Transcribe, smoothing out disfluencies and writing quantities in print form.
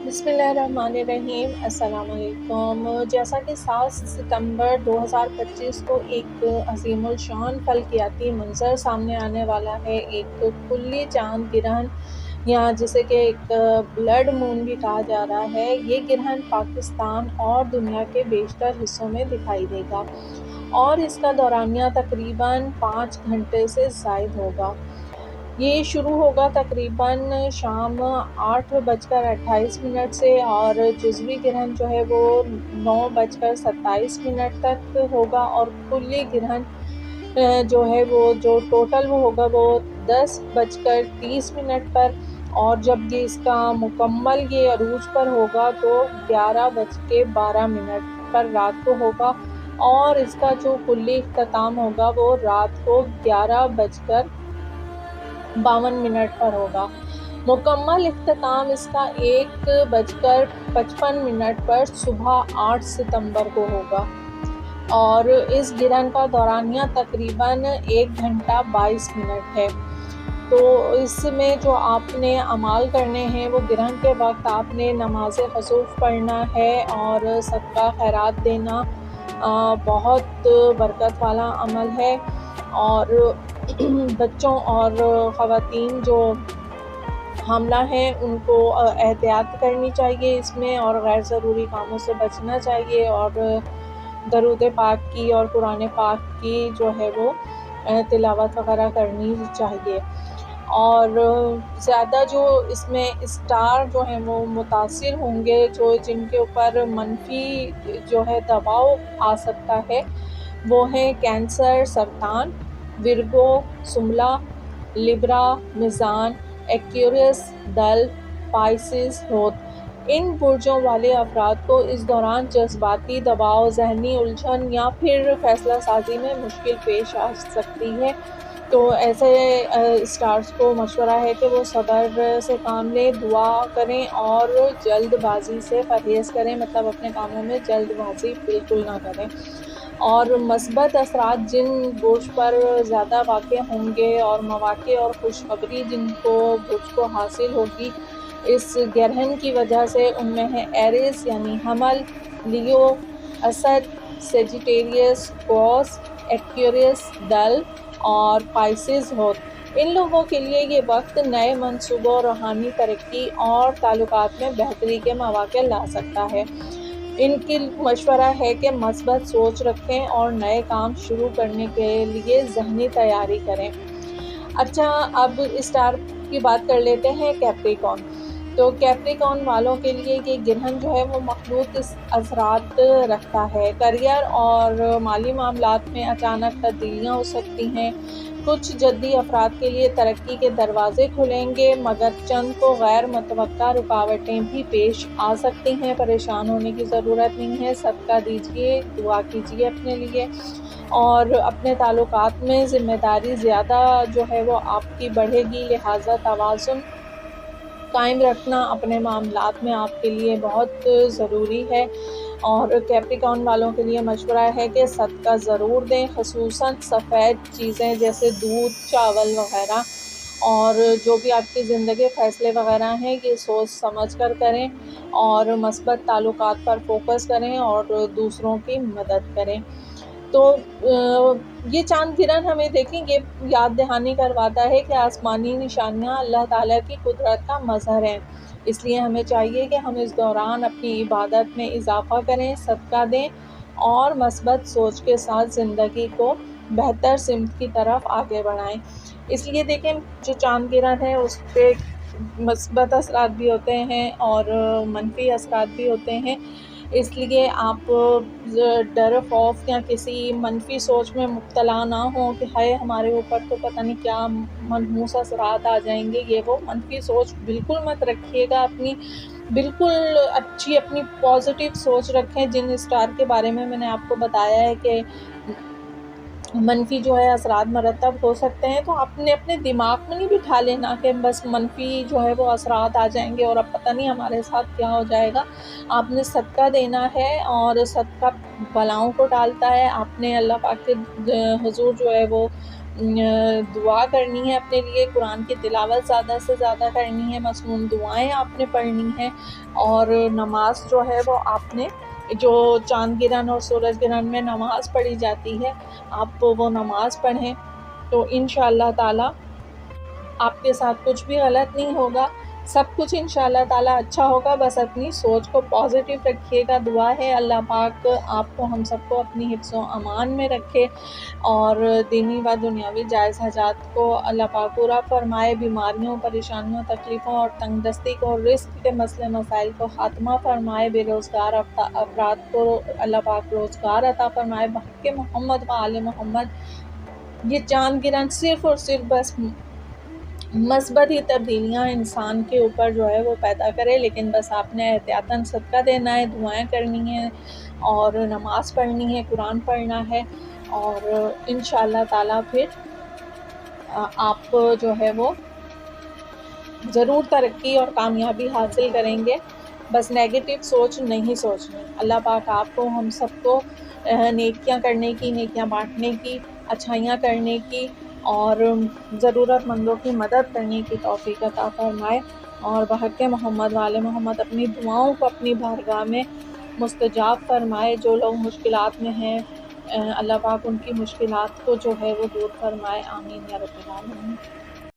بسم اللہ الرحمن الرحیم۔ السلام علیکم۔ جیسا کہ 7 ستمبر 2025 کو ایک عظیم الشان فلکیاتی منظر سامنے آنے والا ہے، ایک کلی چاند گرہن یا جسے کہ ایک بلڈ مون بھی کہا جا رہا ہے۔ یہ گرہن پاکستان اور دنیا کے بیشتر حصوں میں دکھائی دے گا اور اس کا دورانیہ تقریباً 5 گھنٹے سے زائد ہوگا۔ یہ شروع ہوگا تقریباً شام 8:28 سے اور جزوی گرہن جو ہے وہ 9:27 تک ہوگا، اور کلی گرہن جو ہے وہ جو ٹوٹل وہ ہوگا وہ 10:30 پر، اور جب یہ اس کا مکمل یہ عروج پر ہوگا تو 11:12 پر رات کو ہوگا، اور اس کا جو کلی اختتام ہوگا وہ رات کو 11:52 پر ہوگا۔ مکمل اختتام اس کا 1:55 پر صبح 8 ستمبر کو ہوگا، اور اس گرہن کا دورانیہ تقریباً 1 گھنٹہ 22 منٹ ہے۔ تو اس میں جو آپ نے اعمال کرنے ہیں وہ گرہن کے وقت آپ نے نماز خسوف پڑھنا ہے اور صدقہ خیرات دینا بہت برکت والا عمل ہے، اور بچوں اور خواتین جو حاملہ ہیں ان کو احتیاط کرنی چاہیے اس میں، اور غیر ضروری کاموں سے بچنا چاہیے، اور درود پاک کی اور قرآن پاک کی جو ہے وہ تلاوت وغیرہ کرنی چاہیے۔ اور زیادہ جو اس میں اسٹار جو ہیں وہ متاثر ہوں گے، جن کے اوپر منفی جو ہے دباؤ آ سکتا ہے، وہ ہیں کینسر، سرطان، ورگو، سملا، لبرا، میزان، ایکویریس، دل، پائسس، ہوت۔ ان برجوں والے افراد کو اس دوران جذباتی دباؤ، ذہنی الجھن یا پھر فیصلہ سازی میں مشکل پیش آ سکتی ہے۔ تو ایسے اسٹارز کو مشورہ ہے کہ وہ صبر سے کام لیں، دعا کریں اور جلد بازی سے پرہیز کریں، مطلب اپنے کاموں میں جلد بازی بالکل نہ کریں۔ اور مثبت اثرات جن برج پر زیادہ واقع ہوں گے اور مواقع اور خوشخبری جن کو برج کو حاصل ہوگی اس گرہن کی وجہ سے، ان میں ہے ایریس یعنی حمل، لیو، اسد، سیجیٹیریس، کروس، ایکویریس، دل اور پائسس، ہوت۔ ان لوگوں کے لیے یہ وقت نئے منصوبوں، روحانی ترقی اور تعلقات میں بہتری کے مواقع لا سکتا ہے۔ ان کی مشورہ ہے کہ مثبت سوچ رکھیں اور نئے کام شروع کرنے کے لیے ذہنی تیاری کریں۔ اچھا، اب اسٹار کی بات کر لیتے ہیں کیپریکون۔ تو کیپریکون والوں کے لیے یہ گرہن جو ہے وہ مخلوط اثرات رکھتا ہے۔ کیریئر اور مالی معاملات میں اچانک تبدیلیاں ہو سکتی ہیں۔ کچھ جدی افراد کے لیے ترقی کے دروازے کھلیں گے، مگر چند کو غیر متوقع رکاوٹیں بھی پیش آ سکتی ہیں۔ پریشان ہونے کی ضرورت نہیں ہے، صدقہ دیجیے، دعا کیجیے اپنے لیے، اور اپنے تعلقات میں ذمہ داری زیادہ جو ہے وہ آپ کی بڑھے گی، لہٰذا توازن قائم رکھنا اپنے معاملات میں آپ کے لیے بہت ضروری ہے۔ اور کیپریکون والوں کے لیے مشورہ ہے کہ صدقہ ضرور دیں، خصوصاً سفید چیزیں جیسے دودھ، چاول وغیرہ، اور جو بھی آپ کی زندگی فیصلے وغیرہ ہیں یہ سوچ سمجھ کر کریں، اور مثبت تعلقات پر فوکس کریں اور دوسروں کی مدد کریں۔ تو یہ چاند گرہن ہمیں دیکھیں یہ یاد دہانی کرواتا ہے کہ آسمانی نشانیاں اللہ تعالیٰ کی قدرت کا مظہر ہیں، اس لیے ہمیں چاہیے کہ ہم اس دوران اپنی عبادت میں اضافہ کریں، صدقہ دیں اور مثبت سوچ کے ساتھ زندگی کو بہتر سمت کی طرف آگے بڑھائیں۔ اس لیے دیکھیں جو چاند گرہن ہے اس پہ مثبت اثرات بھی ہوتے ہیں اور منفی اثرات بھی ہوتے ہیں، اس لیے آپ ڈر خوف یا کسی منفی سوچ میں مبتلا نہ ہوں کہ ہائے ہمارے اوپر تو پتہ نہیں کیا منحوس اثرات آ جائیں گے، یہ وہ منفی سوچ بالکل مت رکھیے گا، اپنی بالکل اچھی اپنی پازیٹیو سوچ رکھیں۔ جن اسٹار کے بارے میں نے آپ کو بتایا ہے کہ منفی جو ہے اثرات مرتب ہو سکتے ہیں، تو آپ نے اپنے دماغ میں نہیں بٹھا لینا کہ بس منفی جو ہے وہ اثرات آ جائیں گے اور اب پتہ نہیں ہمارے ساتھ کیا ہو جائے گا۔ آپ نے صدقہ دینا ہے، اور صدقہ بلاؤں کو ٹالتا ہے۔ آپ نے اللہ پاک کے حضور جو ہے وہ دعا کرنی ہے اپنے لیے، قرآن کی تلاوت زیادہ سے زیادہ کرنی ہے، مصنون دعائیں آپ نے پڑھنی ہیں، اور نماز جو ہے وہ آپ نے جو چاند گرہن اور سورج گرہن میں نماز پڑھی جاتی ہے آپ وہ نماز پڑھیں، تو انشاءاللہ تعالی آپ کے ساتھ کچھ بھی غلط نہیں ہوگا، سب کچھ انشاءاللہ تعالی اچھا ہوگا۔ بس اپنی سوچ کو پازیٹیو رکھیے گا، دعا ہے اللہ پاک آپ کو ہم سب کو اپنی حفظ و امان میں رکھے، اور دینی و دنیاوی جائز حاجات کو اللہ پاک پورا فرمائے، بیماریوں، پریشانیوں، تکلیفوں اور تنگ دستی کو، رزق کے مسئلے مسائل کو خاتمہ فرمائے، بے روزگار افراد کو اللہ پاک روزگار عطا فرمائے، بحق محمد و آل محمد۔ یہ چاند گرہن صرف اور صرف بس مثبتی تبدیلیاں انسان کے اوپر جو ہے وہ پیدا کرے، لیکن بس آپ نے احتیاطاً صدقہ دینا ہے، دعائیں کرنی ہیں، اور نماز پڑھنی ہے، قرآن پڑھنا ہے، اور انشاءاللہ تعالیٰ پھر آپ جو ہے وہ ضرور ترقی اور کامیابی حاصل کریں گے۔ بس نیگیٹو سوچ نہیں سوچنی۔ اللہ پاک آپ کو ہم سب کو نیکیاں کرنے کی، نیکیاں بانٹنے کی، اچھائیاں کرنے کی اور ضرورت مندوں کی مدد کرنے کی توفیق عطا فرمائے، اور بحق محمد وآل محمد اپنی دعاؤں کو اپنی بارگاہ میں مستجاب فرمائے۔ جو لوگ مشکلات میں ہیں اللہ پاک ان کی مشکلات کو جو ہے وہ دور فرمائے، آمین یا رب العالمین۔